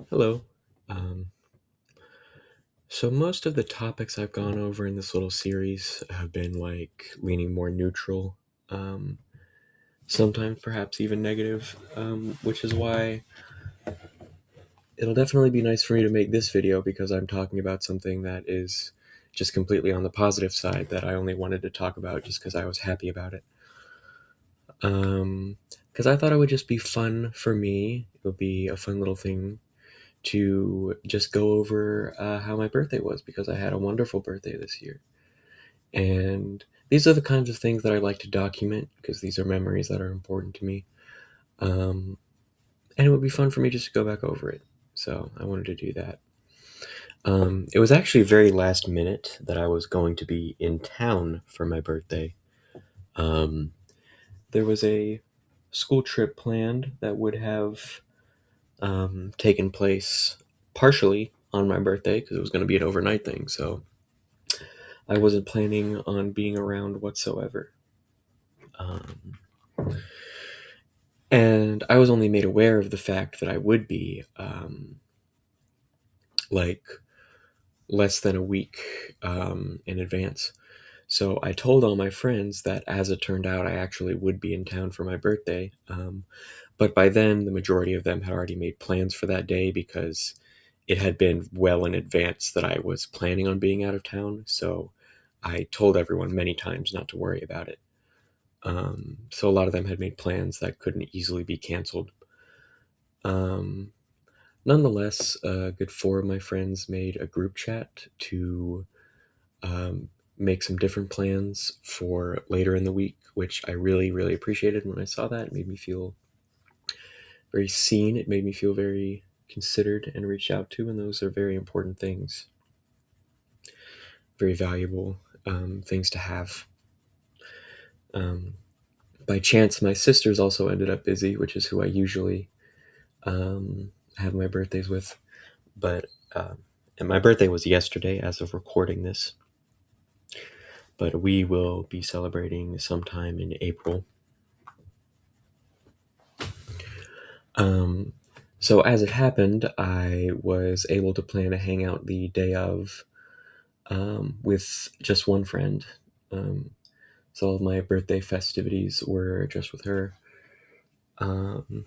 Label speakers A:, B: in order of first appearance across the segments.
A: Hello. Um, so most of the topics I've gone over in this little series have been like leaning more neutral, um, sometimes perhaps even negative, which is why it'll definitely be nice for me to make this video because I'm talking about something that is just completely on the positive side that I only wanted to talk about just because I was happy about it. Because I thought it would just be fun for me. It would be a fun little thing to just go over how my birthday was because I had a wonderful birthday this year. And these are the kinds of things that I like to document because these are memories that are important to me. Um, and it would be fun for me just to go back over it. So I wanted to do that. It was actually very last minute that I was going to be in town for my birthday. Um, there was a school trip planned that would have taken place partially on my birthday because it was going to be an overnight thing. So I wasn't planning on being around whatsoever. Um, and I was only made aware of the fact that I would be like less than a week in advance. So I told all my friends that as it turned out, I actually would be in town for my birthday. But by then, the majority of them had already made plans for that day because it had been well in advance that I was planning on being out of town. So I told everyone many times not to worry about it. So a lot of them had made plans that couldn't easily be canceled. Um, Nonetheless, a good four of my friends made a group chat to um, make some different plans for later in the week, which I really, really appreciated when I saw that. It made me feel very seen. It made me feel very considered and reached out to, and those are very important things, very valuable things to have. Um, by chance, my sisters also ended up busy, which is who I usually have my birthdays with. But and my birthday was yesterday as of recording this, but we will be celebrating sometime in April. Um, so as it happened, I was able to plan a hangout the day of with just one friend. Um, so all of my birthday festivities were just with her. Um,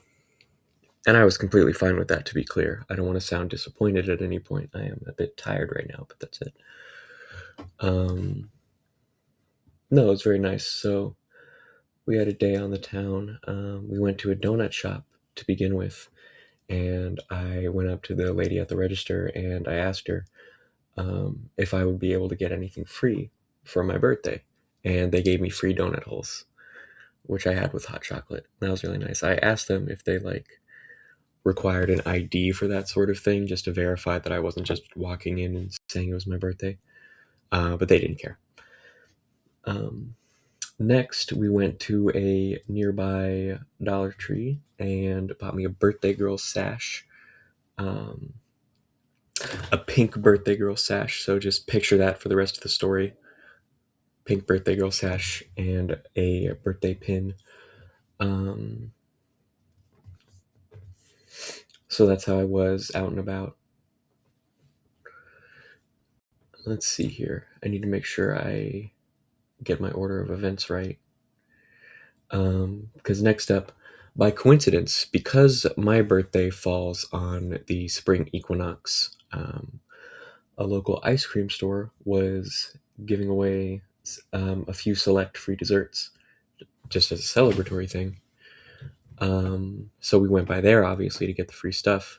A: and I was completely fine with that, to be clear. I don't want to sound disappointed at any point. I am a bit tired right now, but that's it. Um, no, it was very nice. So we had a day on the town. We went to a donut shop to begin with, and I went up to the lady at the register and I asked her if I would be able to get anything free for my birthday, and they gave me free donut holes, which I had with hot chocolate. That was really nice. I asked them if they like required an ID for that sort of thing, just to verify that I wasn't just walking in and saying it was my birthday, but they didn't care. Um, Next, we went to a nearby Dollar Tree and bought me a birthday girl sash, um, a pink birthday girl sash. So just picture that for the rest of the story. Pink birthday girl sash and a birthday pin. Um, so that's how I was out and about. Let's see here. I need to make sure I get my order of events right. Because next up, by coincidence, because my birthday falls on the spring equinox, a local ice cream store was giving away a few select free desserts just as a celebratory thing. So we went by there, obviously, to get the free stuff.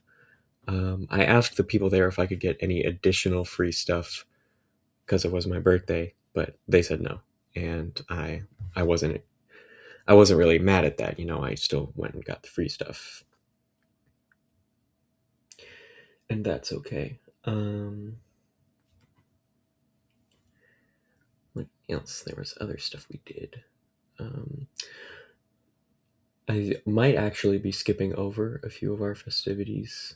A: I asked the people there if I could get any additional free stuff because it was my birthday, but they said no, and I wasn't I wasn't really mad at that. I still went and got the free stuff, and that's okay. What else? There was other stuff we did. Um, I might actually be skipping over a few of our festivities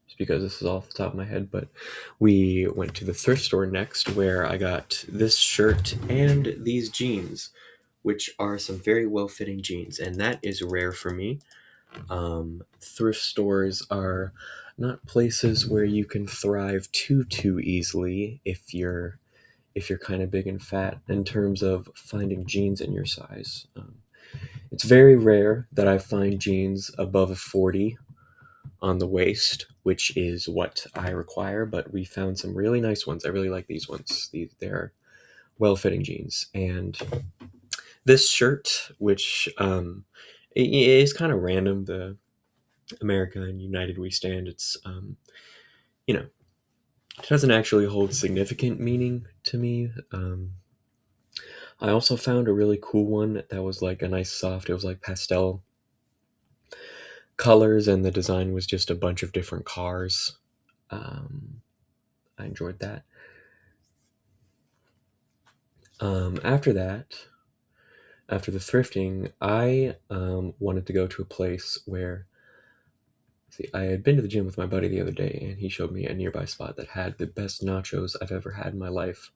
A: just because this is off the top of my head, but we went to the thrift store next where I got this shirt and these jeans, which are some very well fitting jeans, and that is rare for me. Thrift stores are not places where you can thrive too easily if you're kind of big and fat in terms of finding jeans in your size. It's very rare that I find jeans above a 40 on the waist, which is what I require, but we found some really nice ones. I really like these ones. They're well-fitting jeans. And this shirt, which it is kind of random, the America and United We Stand, it's, you know, it doesn't actually hold significant meaning to me. I also found a really cool one that was like a nice soft, it was like pastel colors, and the design was just a bunch of different cars. Um, I enjoyed that. After that, after the thrifting, I wanted to go to a place where, see, I had been to the gym with my buddy the other day, and he showed me a nearby spot that had the best nachos I've ever had in my life.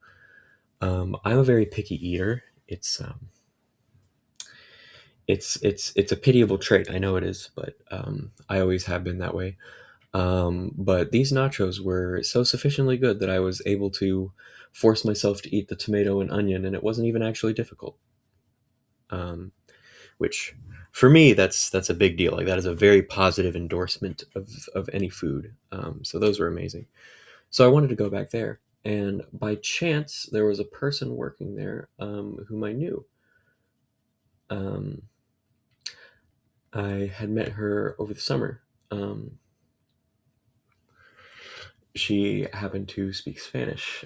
A: I'm a very picky eater. It's a pitiable trait. I know it is, but I always have been that way. But these nachos were so sufficiently good that I was able to force myself to eat the tomato and onion, and it wasn't even actually difficult. Um, which, for me, that's a big deal. Like that is a very positive endorsement of any food. So those were amazing. So I wanted to go back there, and by chance, there was a person working there whom I knew. Um, I had met her over the summer. Um, she happened to speak Spanish,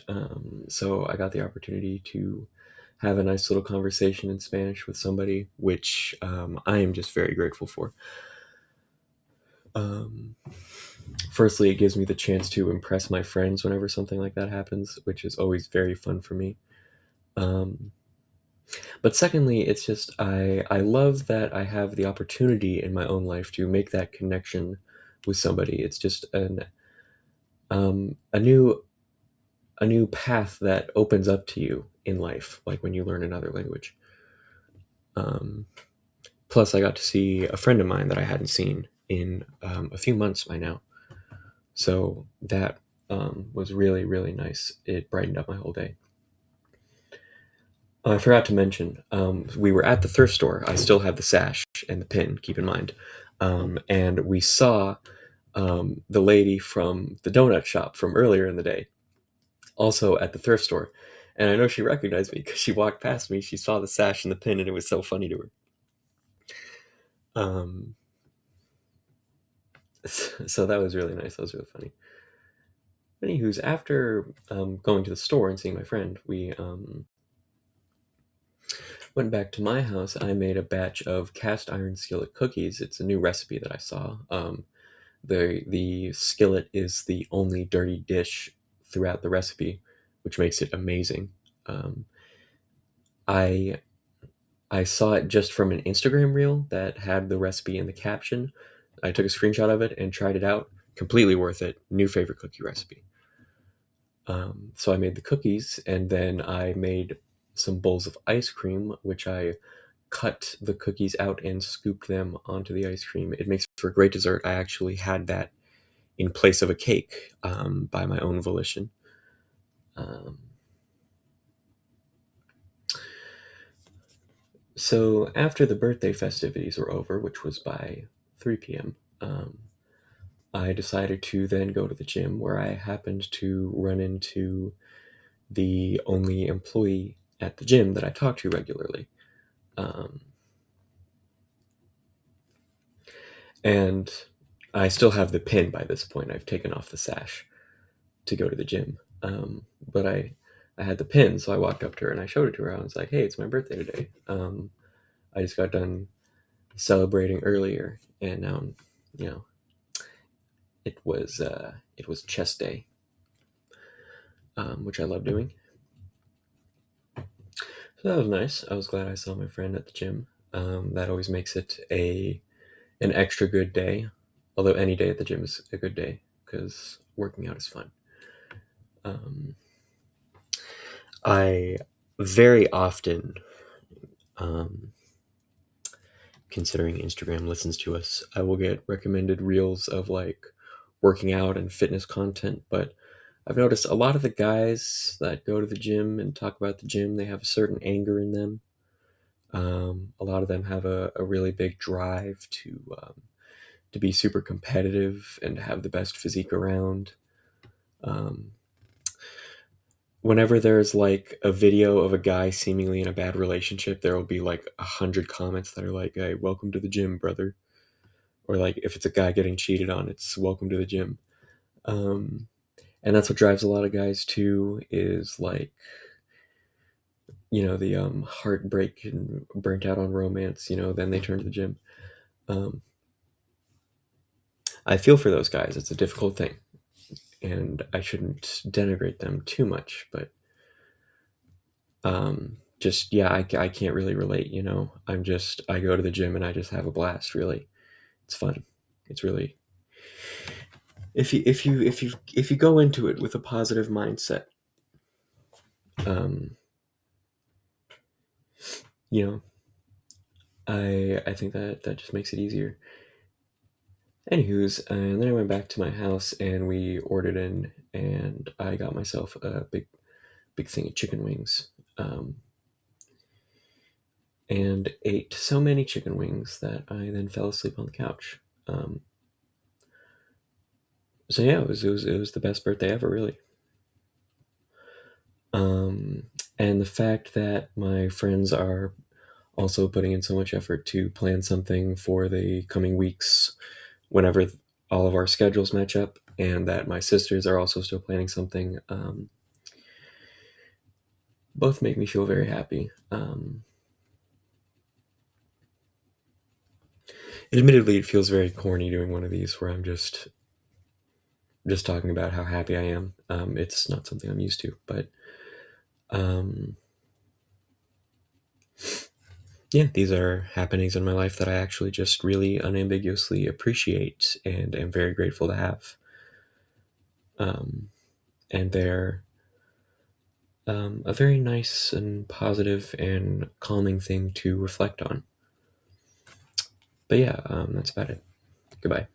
A: so I got the opportunity to have a nice little conversation in Spanish with somebody, which I am just very grateful for. Um, Firstly, it gives me the chance to impress my friends whenever something like that happens, which is always very fun for me. Um, but secondly, it's just I love that I have the opportunity in my own life to make that connection with somebody. It's just um, a new a new path that opens up to you in life, like when you learn another language. Um, Plus, I got to see a friend of mine that I hadn't seen in a few months by now, so that was really nice. It brightened up my whole day. I forgot to mention, we were at the thrift store. I still have the sash and the pin, keep in mind. And we saw the lady from the donut shop from earlier in the day, also at the thrift store. And I know she recognized me because she walked past me. She saw the sash and the pin, and it was so funny to her. Um, so that was really nice. That was really funny. Anywho's, after going to the store and seeing my friend, we went back to my house. I made a batch of cast iron skillet cookies. It's a new recipe that I saw. The skillet is the only dirty dish throughout the recipe, which makes it amazing. Um, I I saw it just from an Instagram reel that had the recipe in the caption. I took a screenshot of it and tried it out. Completely worth it. New favorite cookie recipe. So I made the cookies, and then I made some bowls of ice cream, which I cut the cookies out and scooped them onto the ice cream. It makes for a great dessert. I actually had that in place of a cake by my own volition. Um, so after the birthday festivities were over, which was by 3 p.m., I decided to then go to the gym, where I happened to run into the only employee at the gym that I talk to regularly. Um, and I still have the pin by this point. I've taken off the sash to go to the gym. But I had the pin, so I walked up to her and I showed it to her. I was like, "Hey, it's my birthday today. I just got done celebrating earlier, and now, you know, it was chest day, which I love doing. So that was nice. I was glad I saw my friend at the gym. That always makes it a an extra good day. Although any day at the gym is a good day because working out is fun. Um, I very often, um, considering Instagram listens to us, I will get recommended reels of like working out and fitness content, but I've noticed a lot of the guys that go to the gym and talk about the gym, they have a certain anger in them. A lot of them have a really big drive to be super competitive and have the best physique around. Um, Whenever there's like a video of a guy seemingly in a bad relationship, there will be like 100 comments that are like, "Hey, welcome to the gym, brother." Or like if it's a guy getting cheated on, it's "Welcome to the gym." Um, and that's what drives a lot of guys too. Is like the heartbreak and burnt out on romance. Then they turn to the gym. Um, I feel for those guys. It's a difficult thing, and I shouldn't denigrate them too much, but just yeah, I can't really relate. I go to the gym and I just have a blast. Really, it's fun. It's really if you go into it with a positive mindset, um, you know, I think that just makes it easier. Anywho's, and then I went back to my house and we ordered in, and I got myself a big thing of chicken wings, and ate so many chicken wings that I then fell asleep on the couch. Um, so yeah, it was the best birthday ever, really. Um, and the fact that my friends are also putting in so much effort to plan something for the coming weeks, whenever all of our schedules match up, and that my sisters are also still planning something, both make me feel very happy. Admittedly, it feels very corny doing one of these where I'm just talking about how happy I am. It's not something I'm used to, but um, yeah, these are happenings in my life that I actually just really unambiguously appreciate and am very grateful to have. Um, and they're a very nice and positive and calming thing to reflect on. But yeah, that's about it. Goodbye.